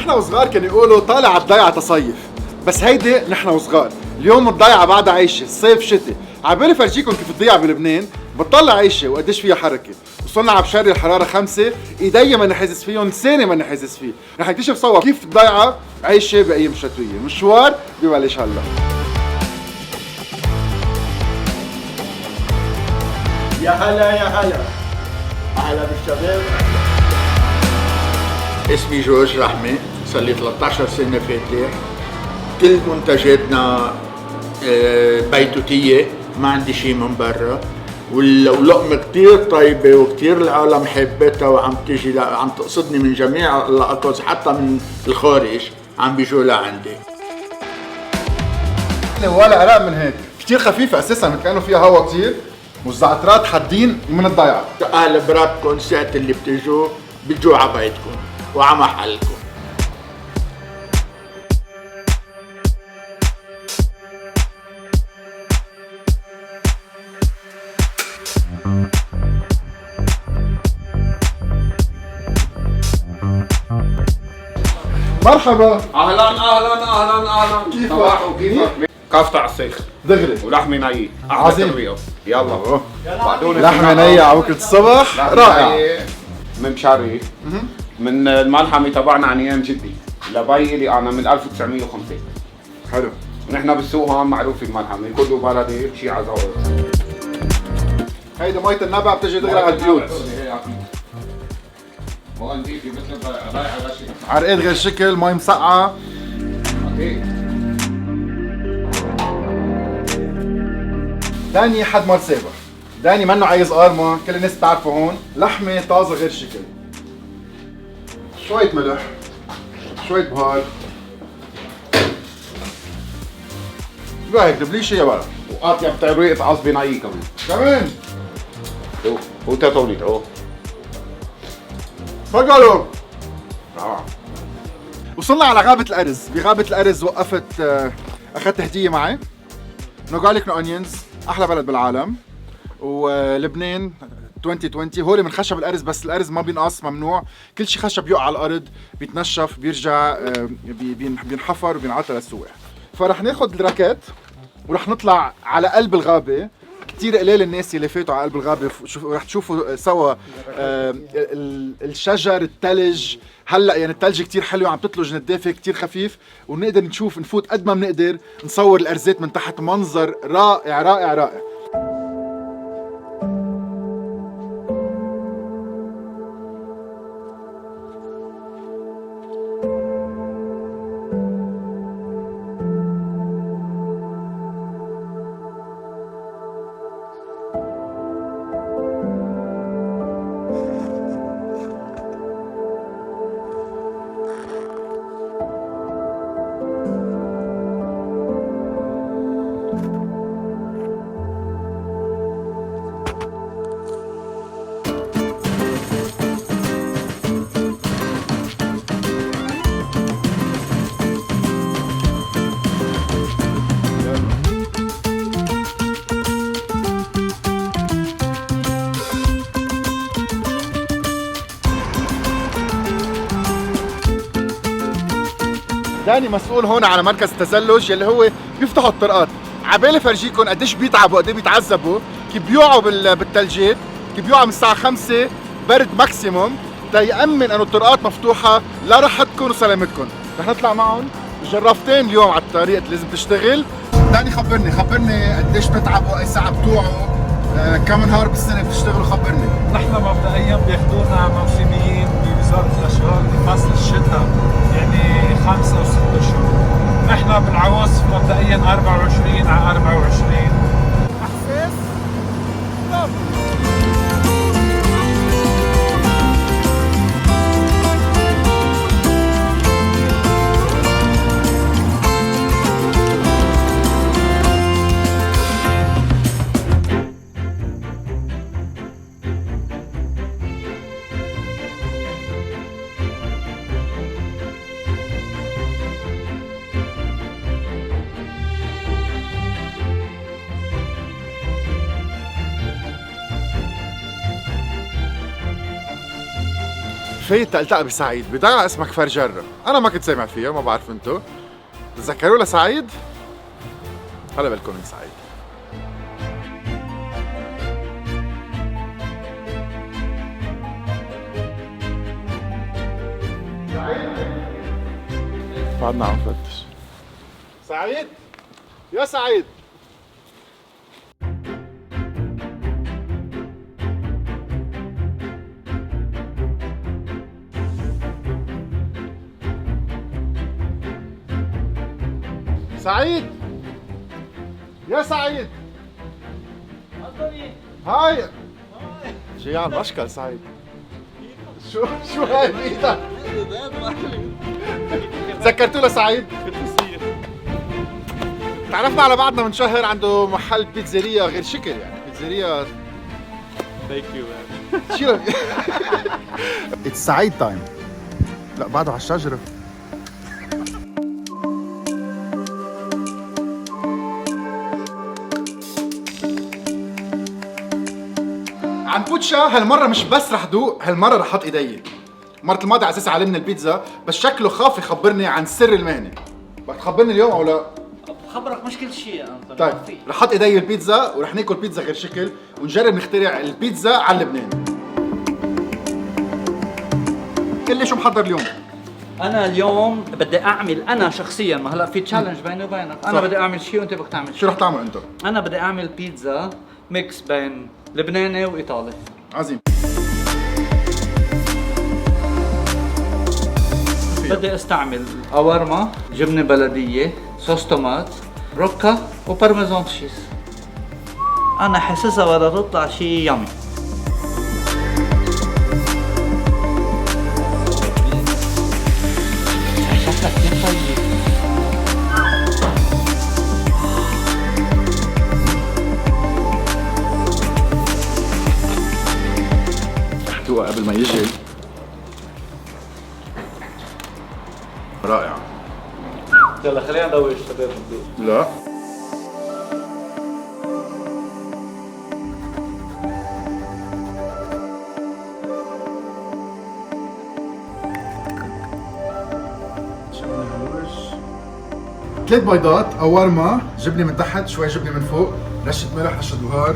نحن وصغار كانوا يقولوا طالع على الضيعة تصيف، بس هيدي نحن وصغار. اليوم الضيعة بعدها عايشة، الصيف شتي. عبالي فرجيكم كيف الضيعة بلبنان بتطلع عايشة وقديش فيها حركة. وصلنا على بشاري الحرارة 5، ايدي ما نحزز فيهم، لساني ما نحزز فيه. رح نكتشف سوا كيف الضيعة عايشة بأيام شتوية. مشوار ببلش هلا. يا هلا يا هلا، اهلا بالشباب. اسمي جورج رحمة، صار لي 13 سنة فاتح. كل منتجاتنا بيتوتية، ما عندي شيء من برا، ولقمة كتير طيبة وكتير العالم حبتها وعم تيجي عم تقصدني من جميع الأقاصي حتى من الخارج عم بيجوا لعندي. ولا أرق من هيك، كتير خفيفة أساساً، مثل كأنه فيها هوا كتير، والزعترات حادين من الضيعة. أهل براتكم ساعة اللي بتجوا على بيتكم وعلى محلكم. مرحبا. اهلا اهلا اهلا اهلا. كيفك؟ كيفك؟ كفتة على السيخ دغري ولحمة نية. عظيم. يلا بعدوني لحمة نية على وكلة الصبح، رائع. من بشاري، من الملحمة تبعنا عن ايام جدي لبي لي انا من 1905. حلو. ونحن بالسوق هون معروف الملحمة كله بلدي شي عزوات. هيدا مية النبع بتجي دغري على البيوت. هون نضيفي مثل رايحة غشي. عرقات غير شكل، مي مسقعة. اكيد. داني حد ما سابق. داني منه عايز قارمة، كل الناس بتعرفه هون. لحمة طازة غير شكل. شوية ملح، شوية بهار. لا هيك دبليشة يا ولد. وقاطية بطريقة عصبي نية كمان. كمان. هو تاتوني ترو. تفضلوا. وصلنا على غابة الأرز. بغابة الأرز وقفت، أخذت هدية معي. نو جارليك نو أونيونز، أحلى بلد بالعالم. ولبنان 2020 هولي من خشب الأرز، بس الأرز ما بينقص، ممنوع. كل شيء خشب يقع على الأرض، بيتنشف، بيرجع، بينحفر وبينعطى للسواح. فرح ناخد الراكات ورح نطلع على قلب الغابة. كتير قليل الناس اللي فاتوا على قلب الغابة، رح تشوفوا سوا الشجر، التلج. هلا يعني التلج كتير حلو، عم تطلج ندافة كتير خفيف، ونقدر نفوت قد ما بنقدر نصور الأرزات من تحت. منظر رائع رائع رائع. داني مسؤول هون على مركز التزلج يلي هو بيفتحوا الطرقات. عبالي فرجيكم قديش بيتعبوا، قديش بيتعذبوا، كيف بيوعوا بالثلجات، كيف بيوعوا من الساعة 5 برد ماكسيموم تيأمن انه الطرقات مفتوحة لراحتكم وسلامتكم. رح نطلع معهم جرافتين اليوم على الطريق اللي لازم تشتغل. داني خبرني قديش بتتعبوا، اي ساعة بتوعوا، كم نهار بالسنة بتشتغلوا، خبرني. نحن مبدئيا بياخذونا موسميين بوزارة الأشغال بفصل الشتاء، يعني 5 و 6 شهور. نحن بالعواصف مبدئيا 24 على 24. احساس طب فايت تلتقى بسعيد بضيعة اسمها كفر جرة. انا ما كنت سامع فيها، ما بعرف انتو تذكروا لسعيد؟ هلا بالكم من سعيد. بعدنا عم نفتش. سعيد يا سعيد، سعيد يا سعيد، هاي جاي على المشكل. سعيد شو هاي بايدك؟ تذكرتوا له سعيد؟ تعرفنا على بعضنا من شهر، عنده محل بيتزاريا غير شكل، يعني بيتزاريا. ثانك يو مان. شيل اتس سعيد تايم. لا بعده على الشجرة. عن بوتشا هالمرة مش بس رح دوق، هالمرة رح احط ايدي. المرة الماضية على اساس علمنا البيتزا، بس شكله خاف يخبرني عن سر المهنة. بدك تخبرني اليوم او لا؟ بخبرك مش كل شيء انت. طيب رح احط ايدي البيتزا ورح ناكل بيتزا غير شكل ونجرب نخترع البيتزا على لبنان. قل لي شو محضر اليوم؟ انا اليوم بدي اعمل، انا شخصيا، ما هلا في تشالنج بيني وبينك، انا صح. بدي اعمل شيء وانت بدك تعمل شو شيء. رح تعمل انت؟ انا بدي اعمل بيتزا ميكس بين لبناني وايطالي. عظيم. بدي استعمل قوارما، جبنه بلديه، صوص طماط، روكا وبارميزان تشيز. انا حاسسها بدها تطلع شيء يامي. شكلك كثير طيب. دوقها قبل ما يجي. رائع. يلا خلينا ندوق الشباب ندوق. لا ثلاث بيضات، قوارما، جبنه من تحت، شوي جبنه من فوق، رشه ملح، رشه بهار.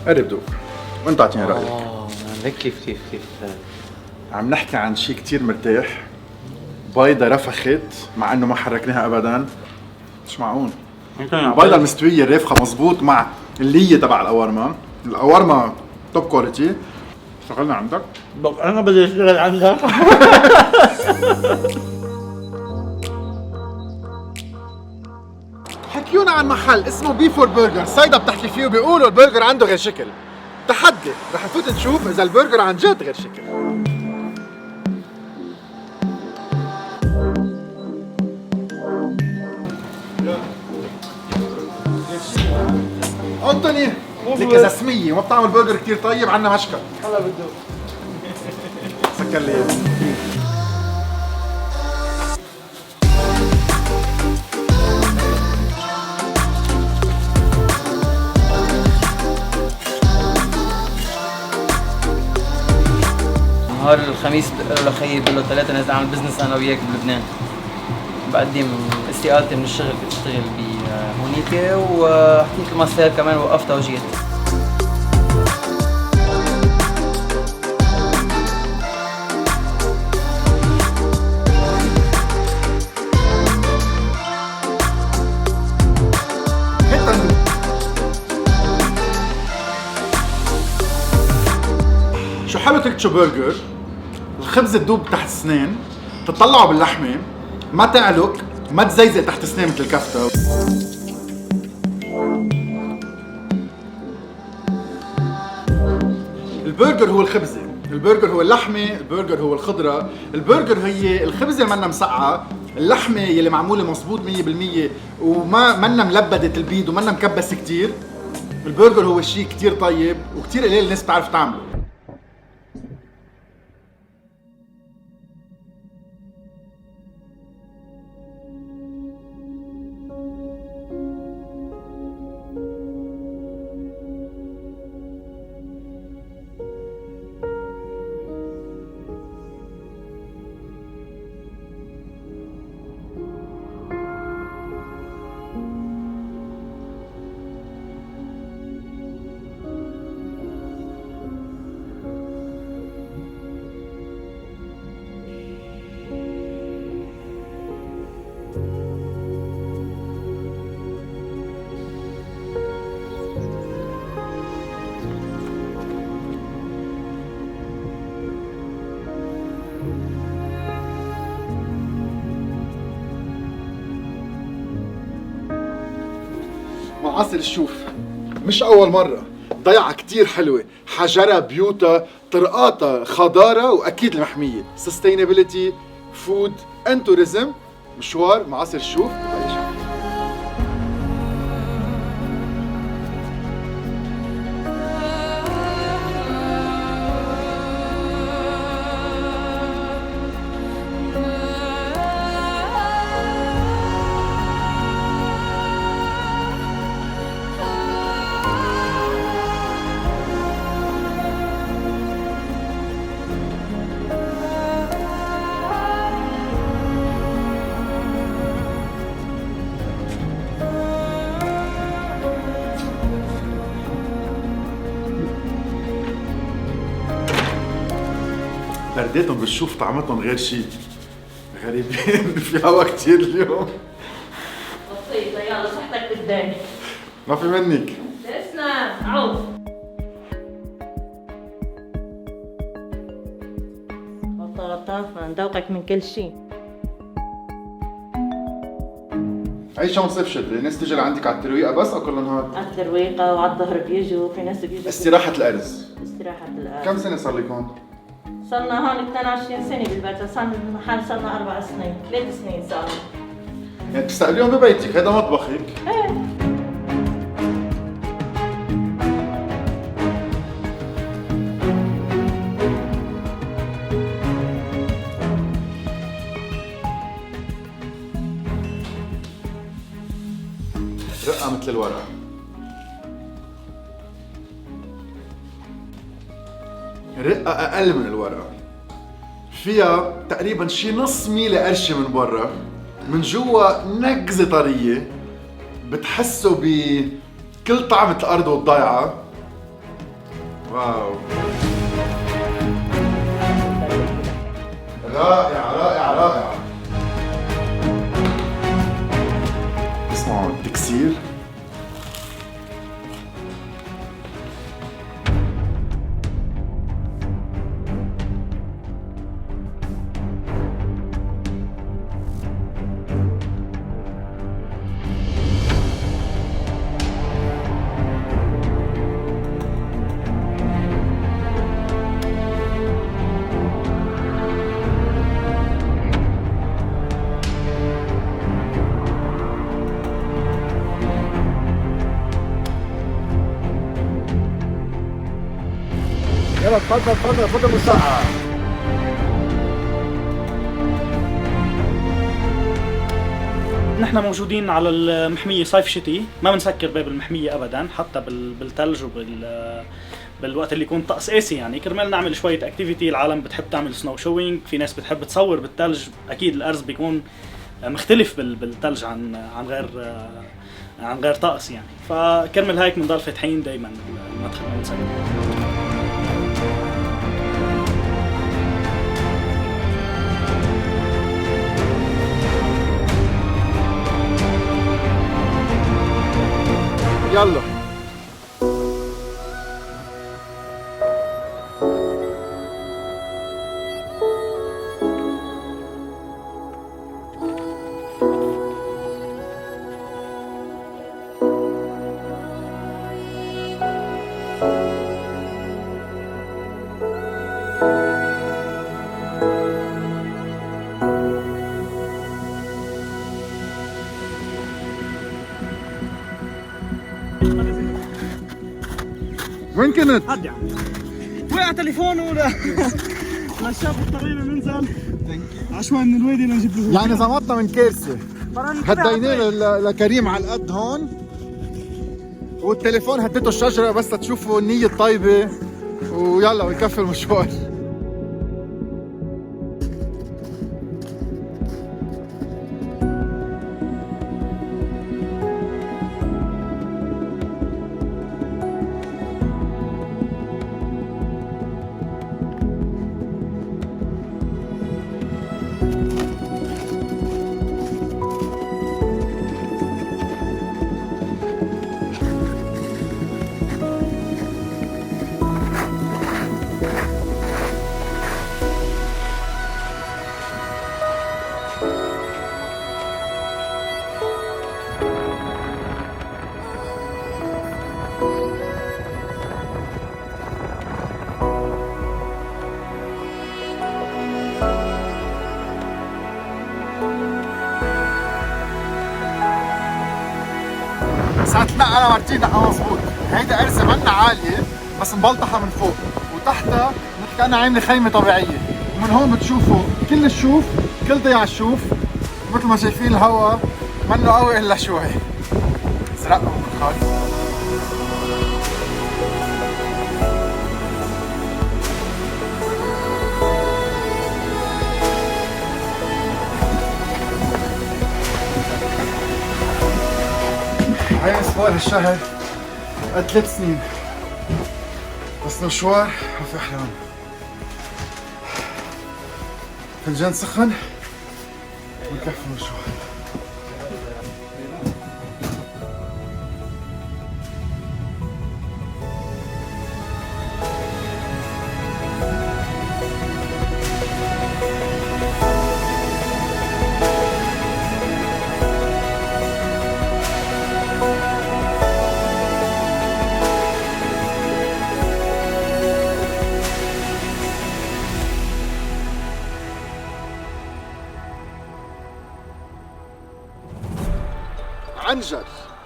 قرب دوق وانت اعطيني رايك. لك كيف عم نحكي عن شيء كتير مرتاح. بيضة رفخت مع انه ما حركناها ابدا. مش معقول. البيضة المستوية الرافخة مزبوط مع اللية تبع القوارما. القوارما توب كواليتي. اشتغلنا عندك؟ انا بدي اشتغل عندك. حكيونا عن محل اسمه بي فور برجر. صيدا بتحكي فيه وبيقولوا البرجر عنده غير شكل. تحدي رح نفوت نشوف اذا البرجر عن جد غير شكل. انطوني لك اذا سميه وما بتعمل برجر كثير طيب عنا مشكل. هلا بدو سكر لي اياه. نهار الخميس بقول له خيي بقول له 3 نازل اعمل بزنس انا وياك بلبنان. بقدم استقالتي من الشغل، كنت اشتغل بهونيكي وحكيت المصير كمان وقفتها وجيت. شو حلو تكتشوا برجر، الخبز تدوب تحت السنين، تطلعوا باللحمة، ما تعلق، ما تزيزق تحت السنين مثل الكفتة. البرجر هو الخبزة، البرجر هو اللحمة، البرجر هو الخضرة، البرجر هي الخبزة اللي منا مسقعة، اللحمة يلي معمولة مظبوط 100% وما منا ملبدة البيض ومنا مكبس كتير. البرجر هو شيء كتير طيب وكتير قليل الناس بتعرف تعمله. معاصر الشوف. مش أول مرة. ضيعة كتير حلوة، حجرة، بيوتها، طرقاتها، خضارة، وأكيد المحمية. sustainability، food and tourism. مشوار معاصر الشوف ببلش. برديتهم بالشوف طعمتهم غير شيء. غريبين. في هوا كتير اليوم. بسيطة، يلا صحتك قدامي. ما في منك. تسلم. عوف. غطا ندوقك من كل شيء. أي شلون صيف شتري؟ الناس تيجي لعندك على الترويقة بس أو كل نهار؟ على الترويقة وعلى الظهر بيجوا، في ناس بيجوا استراحة الأرز. استراحة الأرض. كم سنة صار لك هون؟ صرنا هون 22 سنة بالبيت، صار المحل صرنا 4 سنين، 3 سنين صار. يعني بتستقبليهم ببيتك، هذا مطبخك. ايه. رقة مثل الورقة. رقة أقل من الورقة. فيها تقريبا شي نص ميلة قرشة من برا، من جوا نكزة طرية، بتحسوا بكل طعمة الأرض والضيعة. واو. رائع رائع رائع. اسمعوا التكسير. يلا تفضل مساعة. نحن موجودين على المحمية صيف شتي، ما بنسكر باب المحمية أبداً، حتى بالثلج بالوقت اللي يكون طقس قاسي، يعني كرمال نعمل شوية اكتيفيتي. العالم بتحب تعمل سنو شوينج، في ناس بتحب تصور بالثلج. أكيد الأرز بيكون مختلف بالثلج عن غير طقس يعني، فكرمال هيك بنضل فاتحين دايماً المدخل ما بنسكر. يلا. وين كنت؟ عدي عم وقع تليفونه ولا نشاف اضطرينا ننزل عشوائي من الوادي لنجيب له. يعني زمطنا من كارثة. هديناه لكريم على القد هون، والتليفون هديته الشجرة بس لتشوفوا النية الطيبة، ويلا ويكفي المشوار. ساعة تنقى مرتين نقى مظبوط. هيدا أرزة منا عالية بس مبلطحة من فوق وتحتها مثل كأنها عاملة خيمة طبيعية، ومن هون بتشوفوا كل الشوف، كل ضياع الشوف، مثل ما شايفين الهواء منه قوي إلا شوي. زرق ومنخال. هاي اسبوع هالشهر قد 3 سنين، بس مشوار ما في احلى منه. فنجان سخن ونكفي المشوار.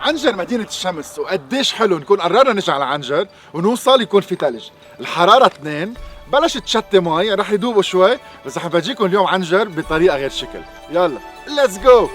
عنجر مدينة الشمس، وقديش حلو نكون قررنا نجي على عنجر ونوصل يكون في ثلج. الحرارة 2 بلشت تشتي مي رح يدوبوا شوي، بس رح بجيكم اليوم عنجر بطريقة غير شكل. يلا ليتس جو.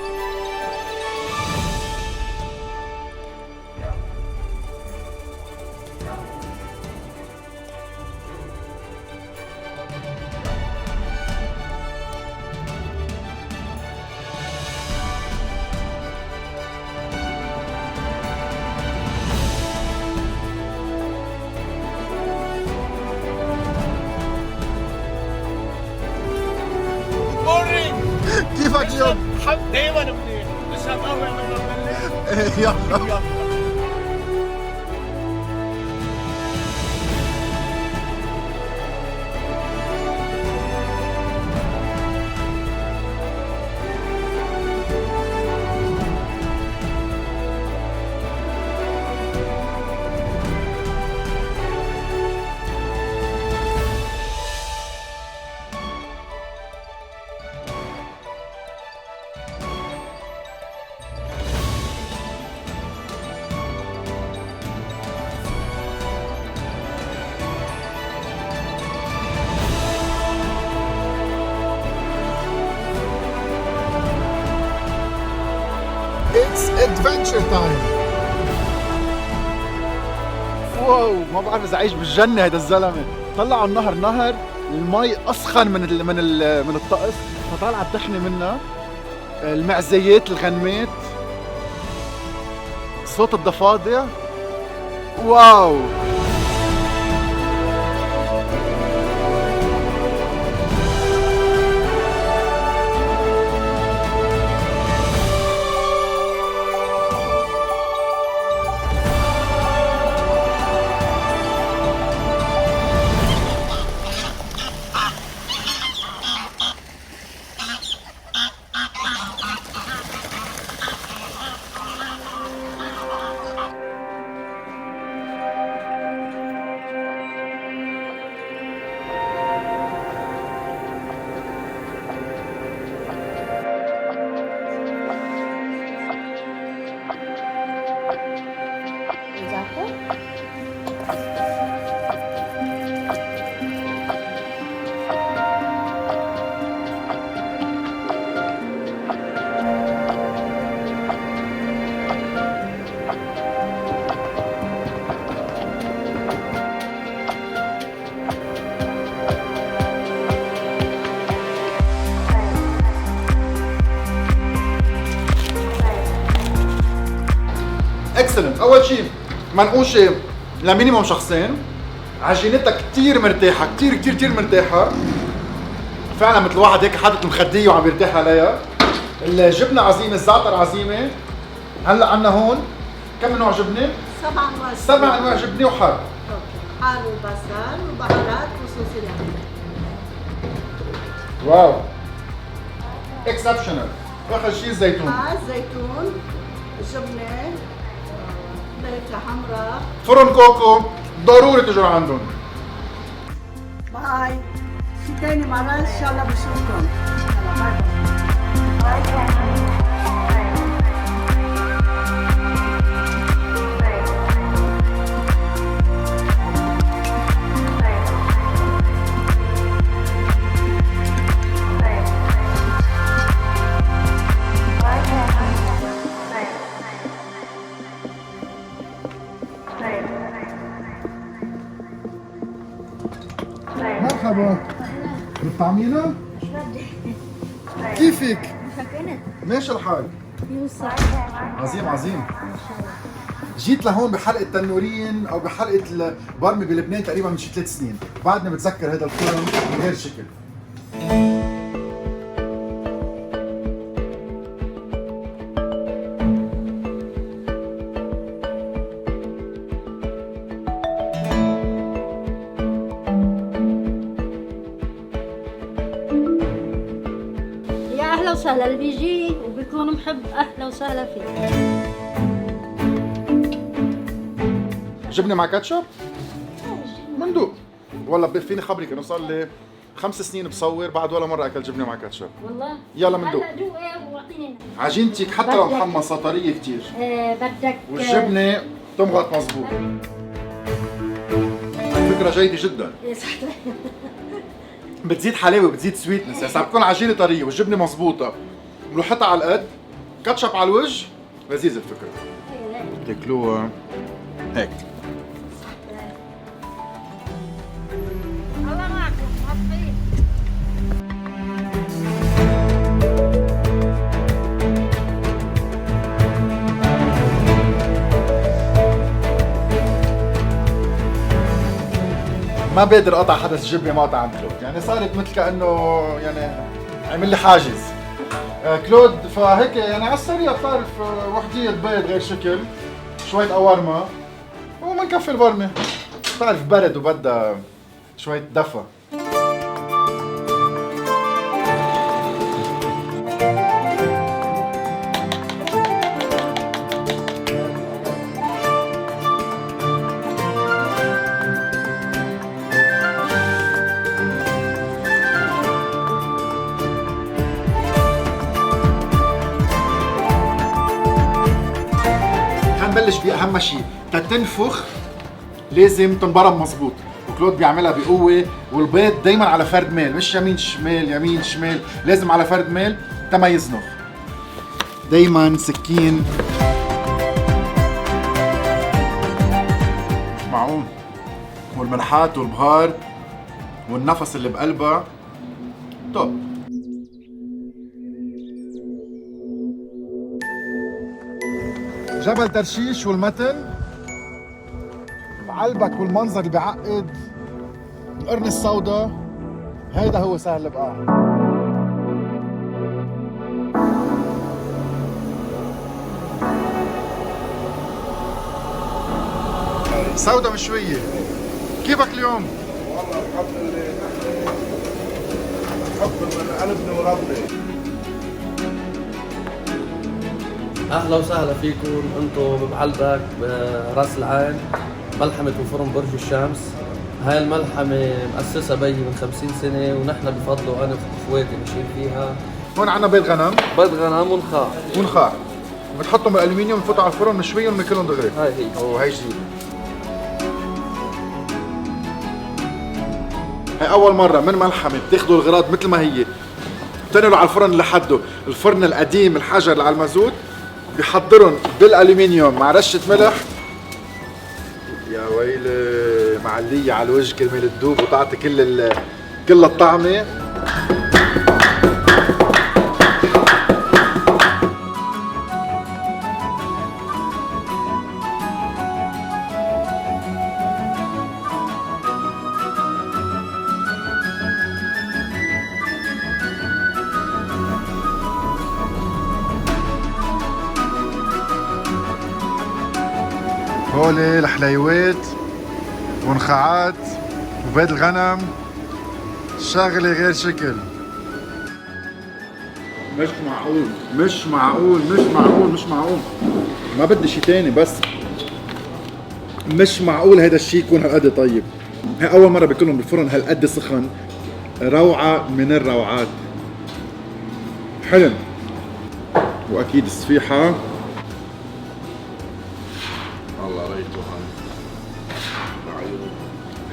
كيفك اليوم؟ دايما منيح، نشرب قهوة قبل ما نبلش. يلا. It's adventure time. واو، ما بعرف اذا عايش بالجنة هيدا الزلمة. طلعوا النهر نهر، المي اسخن من الطقس، فطالعة الدخنة منها، المعزيات، الغنمات، صوت الضفادع. واو. اكسلنت. اول شيء منقوشه لمينيموم شخصين، عجينتها كثير مرتاحه، كثير مرتاحه، فعلا مثل واحد هيك حاطط مخديه وعم يرتاح عليها. الجبنه عظيمه، الزعتر عظيمه. هلا عندنا هون كم نوع جبنه؟ 7 انواع جبنه وحار. حار وبصل وبهارات وصوص اللحم. واو اكسبشنال. اخر شيء الزيتون. الزيتون، الجبنه، مرقه حمراء، فرن كوكو، ضروري تجوا عندهم. باي. في تاني مرة ان شاء الله بشوفكم. باي باي. مرحبا. بتطعمينا؟ كيفك؟ ماشي الحال. عظيم عظيم. جيت لهون بحلقة تنورين او بحلقة البرمة بلبنان تقريبا من شي 3 سنين، بعدني بتذكر هذا الفرن بغير شكل. يا اهلا وسهلا، اللي بيجي وبيكون محب اهلا وسهلا فيه. جبنة مع كاتشب؟ مندوق. والله فيني خبرك انه صار لي 5 سنين بصور بعد ولا مرة اكل جبنة مع كاتشب. والله يلا مندوق. هلا دوقي واعطيني. عجينتك حتى لو محمصة طرية كتير. بدك والجبنة تمغط مظبوط. فكرة جيدة جدا. بتزيد حلاوة بتزيد سويتنس، هسا بتكون عجينة طرية والجبنة مظبوطة. ملوحتها على القد، كاتشب على الوجه، لذيذة الفكرة. تاكلوها هيك. الله معكم موفقين. ما بقدر اقطع حدث الجبنه ما قطع عند كلود، يعني صارت مثل كانه يعني عمل لي حاجز. كلود فهيك يعني على السريع بتعرف وحدية بيض غير شكل، شوية قوارمة ومنكفي البرمة. بتعرف برد وبدها شوية دفى. نبلش باهم شيء، تتنفخ لازم تنبرم مظبوط، وكلود بيعملها بقوه، والبيض دائما على فرد ميل، مش يمين شمال يمين شمال، لازم على فرد ميل تما يزنخ. دائما سكين معقول، والملحات والبهار والنفس اللي بقلبها توب. جبل ترشيش والمتن بعلبك، والمنظر اللي بيعقد القرن السوداء، هيدا هو سهل بقى. سوداء مشوية، كيفك اليوم؟ والله الحمد لله، حب من قلبنا وربنا. اهلا وسهلا فيكم، انتم ببعلبك براس العين، ملحمة وفرن برج الشمس. هاي الملحمة مؤسسة بيي من 50 سنة، ونحن بفضله انا واخواتي ماشيين فيها. هون عنا بيض غنم، بيض غنم ونخاع ونخاع، بتحطهم بالالومنيوم بتفوتوا على الفرن مشويهم بناكلهم دغري. هاي هي. وهي جديد. هاي أول مرة من ملحمة بتاخدوا الغراض مثل ما هي، بتنقلوا على الفرن لحده، الفرن القديم الحجر اللي على المازوت، بيحضرهم بالالومنيوم مع رشة ملح. يا ويلي معلية على الوجه كرمال تدوب وتعطي كل الطعمة. هولي الحليوات ونخاعات وبيض الغنم، شغلة غير شكل. مش معقول مش معقول مش معقول مش معقول، ما بدي شي تاني، بس مش معقول هيدا الشي يكون هالقد طيب. هي أول مرة باكلهم بالفرن هالقد سخن، روعة من الروعات، حلم. وأكيد الصفيحة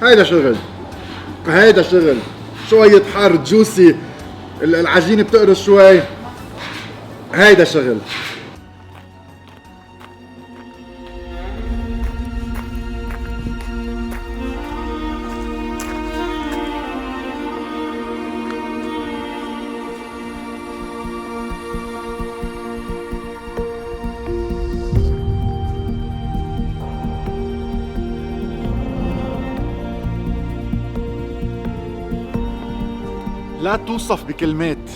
هيدا شغل، هيدا شغل، شوية حار جوسي، العجينة بتقرص شوي، هيدا شغل. لا توصف بكلمات.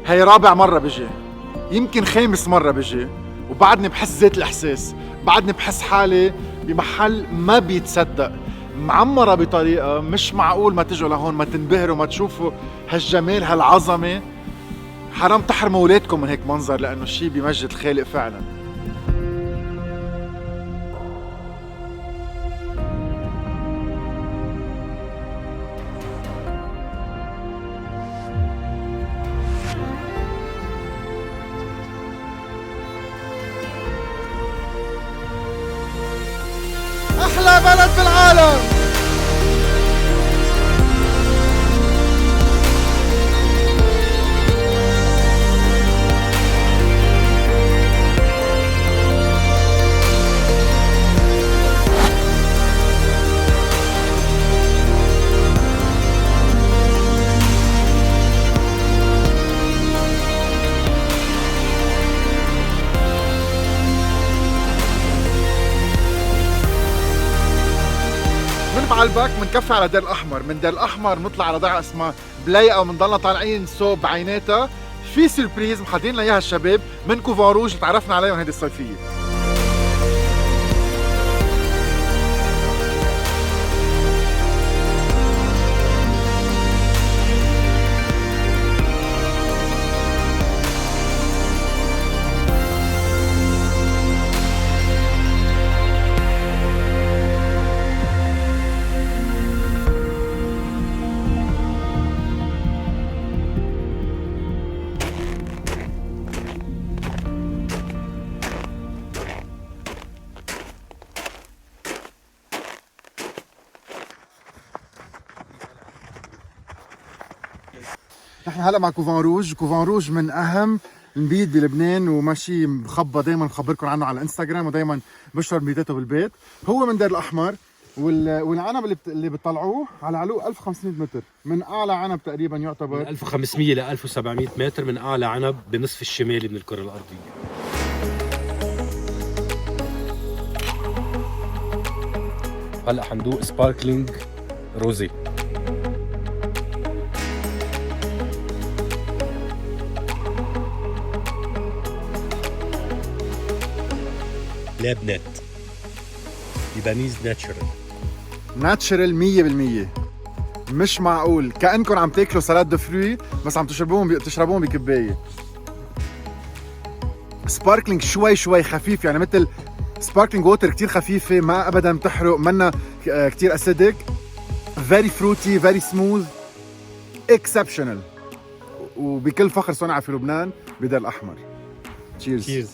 هي رابع مرة بجي، يمكن خامس مرة بجي، وبعدني بحس ذات الإحساس. بعدني بحس حالي بمحل ما بيتصدق، معمرة بطريقة مش معقول ما تجوا لهون ما تنبهروا ما تشوفوا هالجمال هالعظمة. حرام تحرموا اولادكم من هيك منظر لأنه شي بيمجد الخالق فعلا. أحلى بلد بالعالم. بعلبك منكفي على دير الأحمر، من دير الأحمر بنطلع على ضيعة اسمها بلايقة وبنضلنا طالعين صوب بعيناتها. في سربريز محضرين لنا اياها الشباب من كوفان روج اللي تعرفنا عليهم هيدي الصيفية. نحن هلا مع كوفان روج. كوفان روج من اهم المبيت بلبنان وماشي مخبى، دائما بخبركم عنه على الانستغرام ودائما بشر مبيتاته بالبيت. هو من دير الاحمر والعنب اللي بتطلعوه على علو 1500 متر، من اعلى عنب تقريبا يعتبر من 1500 ل 1700 متر، من اعلى عنب بنصف الشمالي من الكره الارضيه. هلا حندوق سباركلينج روزي. لابنت لبنيز ناتشرال 100%. مش معقول كأنكم عم تاكلوا سلاد دو فروي بس عم تشربوهم بكباية. سباركلينج شوي خفيف، يعني مثل سباركلينج ووتر كتير خفيفة، ما ابدا بتحرق، منا كتير اسيدك. فيري فروتي، فيري سموث، اكسبشنال، وبكل فخر صنع في لبنان بدير الأحمر. تشيرز.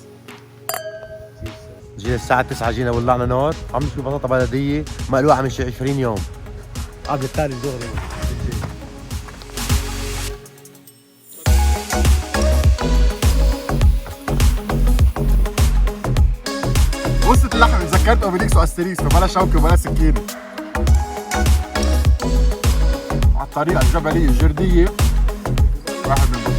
جينا الساعة 9 جينا ولعنا نار، عم نشوي بطاطا بلدية مقلوعة من شي 20 يوم. قبل التالي دغري. وصلت اللحمة، تذكرت اوبيليكس واستريكس فبلا شوكة وبلا سكينة. على الطريقة الجبلية الجردية واحد من بطل.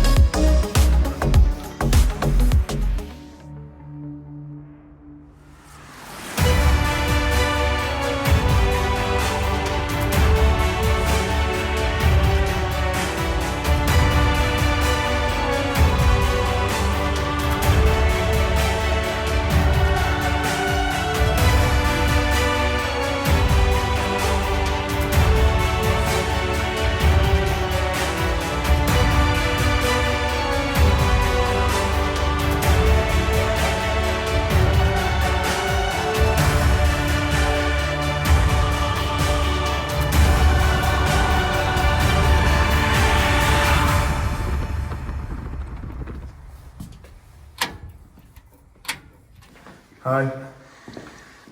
هاي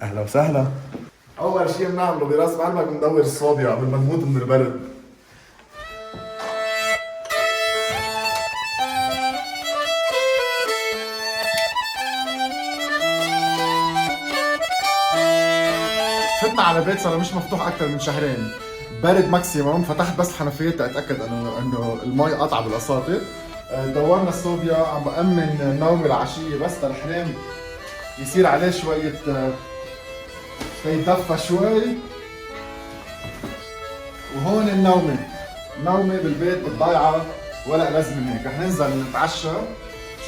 اهلا وسهلا. اول شيء بنعمله براس بعلبك بندور الصوبيا قبل ما نموت من البرد. فتنا على بيت صار مش مفتوح اكثر من شهرين، برد ماكسيموم. فتحت بس الحنفيات تتاكد انه المي قاطعه بالاساطر. دورنا الصوبيا، عم بامن نومي العشيه بس الحرام يصير عليه شوية يدفى شوي. وهون النومة نومي بالبيت بالضيعة ولا ألذ من هيك. رح ننزل نتعشى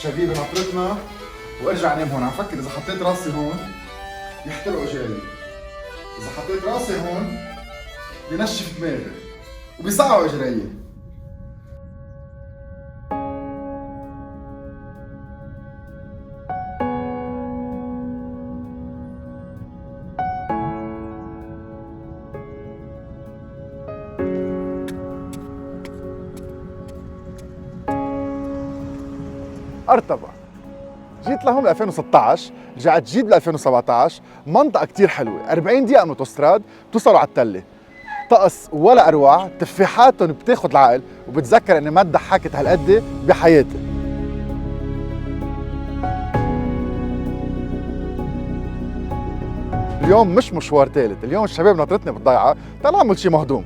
شبيبة نطرتنا وارجع انام هون. عم فكر اذا حطيت راسي هون يحترقوا اجري، اذا حطيت راسي هون بنشف دماغي وبيصقعوا اجري. أرطبة جيت لهون ب 2016، رجعت جيت ب 2017. منطقة كتير حلوة، 40 دقيقة من اوتوستراد بتوصلوا على التلة. طقس ولا أروع، تفاحاتهم بتاخد العقل، وبتذكر إني ما ضحكت هالقد بحياتي. اليوم مش مشوار ثالث، اليوم الشباب ناطرتني بالضيعة، تعال نعمل شي مهضوم.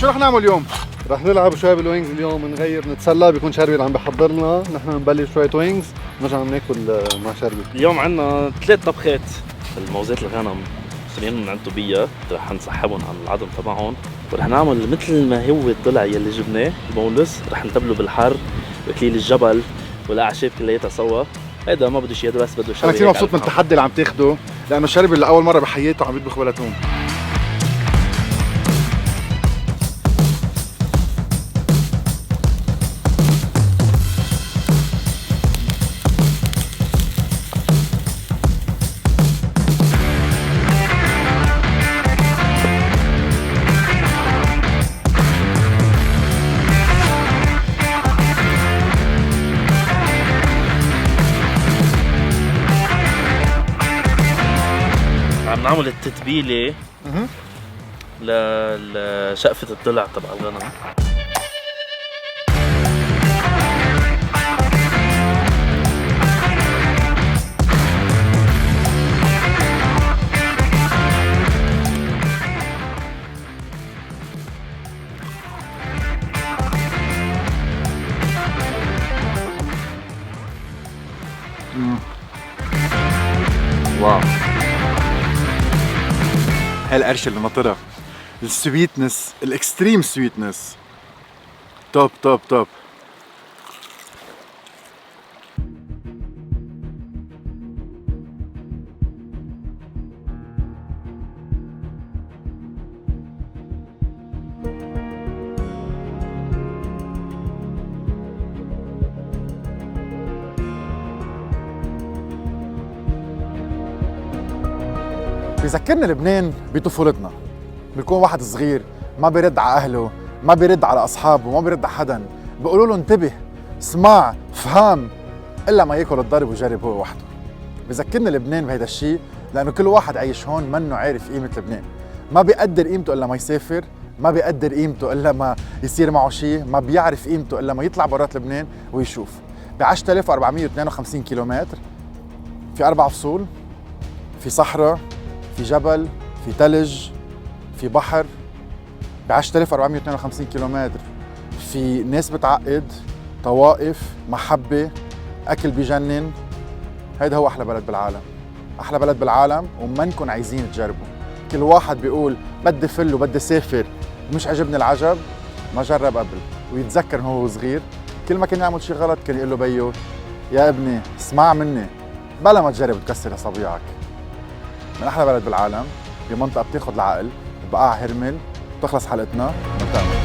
شو رح نعمل اليوم؟ رح نلعب شوي بالوينجز اليوم، نغير نتسلى، بيكون شربي عم بحضر لنا، نحن نبلش شوية وينجز نرجع ناكل مع شربي. اليوم عندنا 3 طبخات. الموزات الغنم خلينا نعدوا بيها، رح نسحبهم على العظم تبعهم، ورح نعمل مثل ما هو الضلع يلي جبناه البونلس، رح نتبله بالحر واكليل الجبل والاعشاب كلياتها سوا. هيدا ما بده شيء، هذا بس بده شوي. انا كثير مبسوط من التحدي اللي عم تاخده، لانه شربي لاول مره بحياته عم يطبخ بلا توم. عم نعمل التتبيله لشقفه الضلع تبع الغنم. واو، هالقرشة اللي ناطرها، السويتنس، الاكستريم سويتنس، توب توب توب. بيذكرنا لبنان بطفولتنا. بيكون واحد صغير ما بيرد على اهله، ما بيرد على اصحابه، ما بيرد على حدا، بيقولوا له انتبه، اسمع، فهم، الا ما ياكل الضرب ويجرب هو وحده. بيذكرنا لبنان بهيدا الشيء، لانه كل واحد عايش هون منه عارف قيمه لبنان، ما بيقدر قيمته الا ما يسافر، ما بيقدر قيمته الا ما يصير معه شيء، ما بيعرف قيمته الا ما يطلع برات لبنان ويشوف. ب 10452 كيلومتر في 4 فصول، في صحراء، في جبل، في ثلج، في بحر. ب 10452 كيلومتر في ناس بتعقد، طوائف، محبة، أكل بجنن. هيدا هو أحلى بلد بالعالم، أحلى بلد بالعالم، ومنكن عايزين تجربوا. كل واحد بيقول بدي فل وبدي سافر مش عجبني العجب، ما جرب قبل. ويتذكر إنه هو صغير كل ما كان يعمل شي غلط كان يقول له بيو يا ابني اسمع مني بلا ما تجرب تكسر أصابعك. من أحلى بلد بالعالم، بمنطقة بتاخد العقل، بقاع هرمل. بتخلص حلقتنا ونكمل.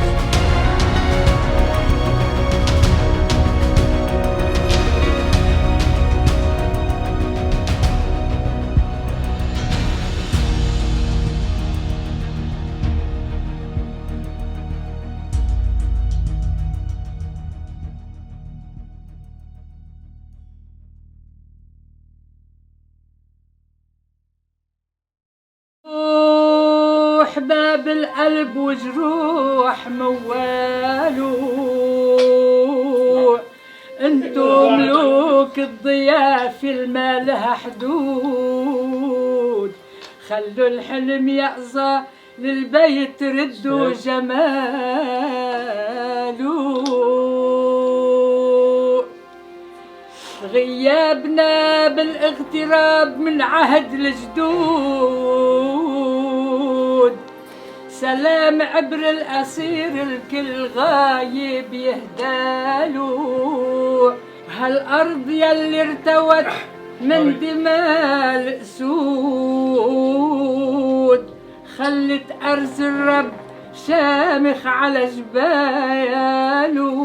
باب القلب وجروح موالو، انتو ملوك الضيافة المالها حدود، خلوا الحلم يقظى للبيت ردوا جماله. غيابنا بالاغتراب من عهد الجدود، سلام عبر الأسير الكل غايب يهداله. هالأرض يلي ارتوت من دماء الأسود، خلت أرز الرب شامخ على جباله.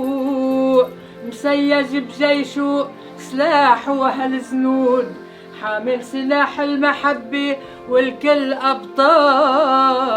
مسيج بجيشه سلاح وهالزنود، حامل سلاح المحبة والكل أبطاله.